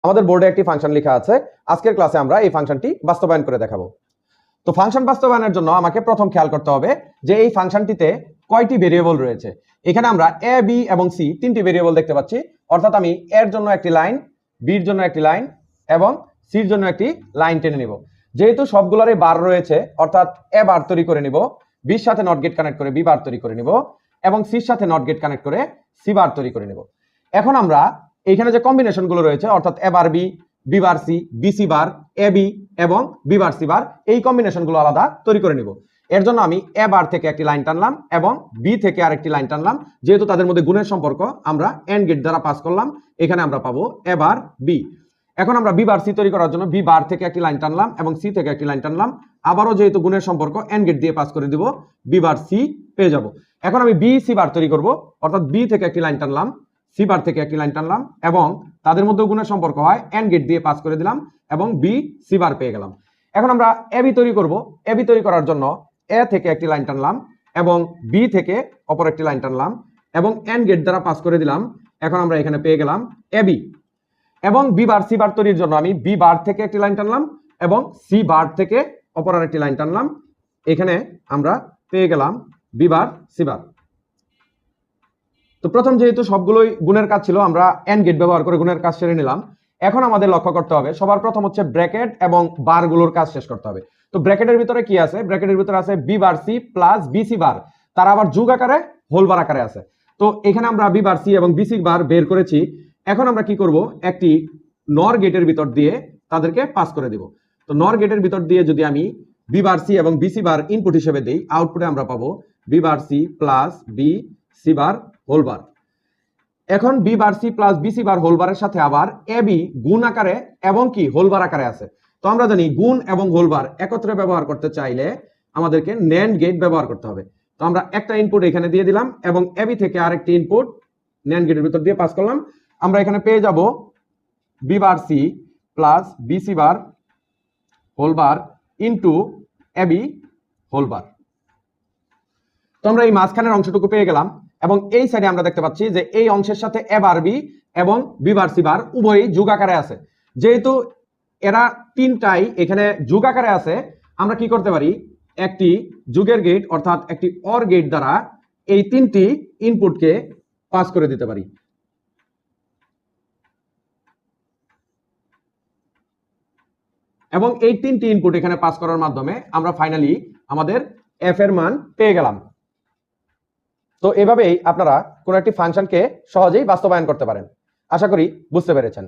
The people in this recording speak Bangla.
আমাদের বোর্ডে একটি ফাংশন লেখা আছে। আজকের ক্লাসে আমরা এই ফাংশনটি বাস্তবায়ন করে দেখাবো। তো ফাংশন বাস্তবায়নের জন্য আমাকে প্রথম খেয়াল করতে হবে যে এই ফাংশনটিতে কয়টি ভেরিয়েবল রয়েছে। এখানে আমরা এ, বি এবং সি তিনটি ভেরিয়েবল দেখতে পাচ্ছি। অর্থাৎ আমি এর জন্য একটি লাইন, বির জন্য একটি লাইন এবং সির জন্য একটি লাইন টেনে নিব। যেহেতু সবগুলোরই বার রয়েছে, অর্থাৎ এ বার তৈরি করে নিব, বির সাথে নট গেট কানেক্ট করে বি বার তৈরি করে নিব এবং সির সাথে নট গেট কানেক্ট করে সি বার তৈরি করে নিব। এখন আমরা এইখানে যে কম্বিনেশন গুলো রয়েছে, অর্থাৎ A bar B, B bar C, B C bar, A B এবং বি বার সি বার, এই কম্বিনেশন গুলো আলাদা তৈরি করে নিব। এর জন্য আমি এ বার থেকে একটি লাইন টানলাম এবং বি থেকে আরেকটি লাইন টানলাম। যেহেতু তাদের মধ্যে গুণের সম্পর্ক, আমরা এন্ড গেট দ্বারা পাস করলাম। এখানে আমরা পাবো এ বার বি। এখন আমরা বি বার সি তৈরি করার জন্য বি বার থেকে একটি লাইন টানলাম এবং সি থেকে একটি লাইন টানলাম। আবারও যেহেতু গুণের সম্পর্ক, এন্ড গেট দিয়ে পাস করে দিব, বি বার সি পেয়ে যাব। এখন আমি বি সি বার তৈরি করব, অর্থাৎ বি থেকে একটি লাইন টানলাম, সি বার থেকে একটি লাইন টানলাম এবং তাদের মধ্যে গুণের সম্পর্ক হয়, এন্ড গেট দিয়ে পাস করে দিলাম এবং বি সি বার পেয়ে গেলাম। এখন আমরা এ বি তৈরি করব। এ বি তৈরি করার জন্য এ থেকে একটি লাইন টানলাম এবং বি থেকে অপর একটি লাইন টানলাম এবং এন্ড গেট দ্বারা পাস করে দিলাম। এখন আমরা এখানে পেয়ে গেলাম এ বি। এবং বি বার সি বার তৈরির জন্য আমি বি বার থেকে একটি লাইন টানলাম এবং সি বার থেকে অপর আরেকটি লাইন টানলাম। এখানে আমরা পেয়ে গেলাম বি বার সি বার। তো প্রথম যেহেতু সবগুলোই গুণের কাজ ছিল, আমরা এন্ড গেট ব্যবহার করে গুণের কাজ সেরে নিলাম। এখন আমাদের লক্ষ্য করতে হবে, সবার প্রথম হচ্ছে ব্র্যাকেট এবং বারগুলোর কাজ শেষ করতে হবে। তো ব্র্যাকেটের ভিতরে কি আছে? ব্র্যাকেটের ভিতরে আছে B bar C plus B C bar, তারা আবার যোগ আকারে হোল বার আকারে আছে। তো এখানে আমরা বি বার সি এবং বি সি বার বের করেছি। এখন আমরা কি করব, একটি নর গেটের ভিতর দিয়ে তাদেরকে পাস করে দিব। তো নর গেটের ভিতর দিয়ে যদি আমি বি বার সি এবং বি সি বার ইনপুট হিসেবে দেই, আউটপুটে আমরা পাবো B bar C plus B C bar whole bar. এখন B bar C plus B C bar whole বারের সাথে আবার এ বি গুণ আকারে এবং কি হোল বার আকারে আছে। তো আমরা জানি গুণ এবং হোল বার একত্রে ব্যবহার করতে চাইলে আমাদেরকে ন্যান্ড গেট ব্যবহার করতে হবে। তো আমরা একটা ইনপুট এখানে দিয়ে দিলাম এবং এ বি থেকে আরেকটি ইনপুট ন্যান্ড গেটের ভিতর দিয়ে পাস করলাম। আমরা এখানে পেয়ে যাব B bar C plus B C bar whole bar into A B whole bar. তো আমরা এই মাঝখানের অংশটুকু পেয়ে গেলাম এবং এই সাইডে আমরা দেখতে পাচ্ছি যে এই অংশের সাথে এ বার বি এবং বি বার সি বার উভয়ই যোগ আকারে আছে। যেহেতু এরা তিনটাই এখানে যোগ আকারে আছে, আমরা কি করতে পারি, একটি যোগের গেট অর্থাৎ একটি অর গেট দ্বারা এই তিনটি ইনপুটকে পাস করে দিতে পারি। এবং এই তিনটি ইনপুট এখানে পাস করার মাধ্যমে আমরা ফাইনালি আমাদের এফ এর মান পেয়ে গেলাম। তো এভাবেই আপনারা কোন একটি ফাংশনকে সহজেই বাস্তবায়ন করতে পারেন। আশা করি বুঝতে পেরেছেন।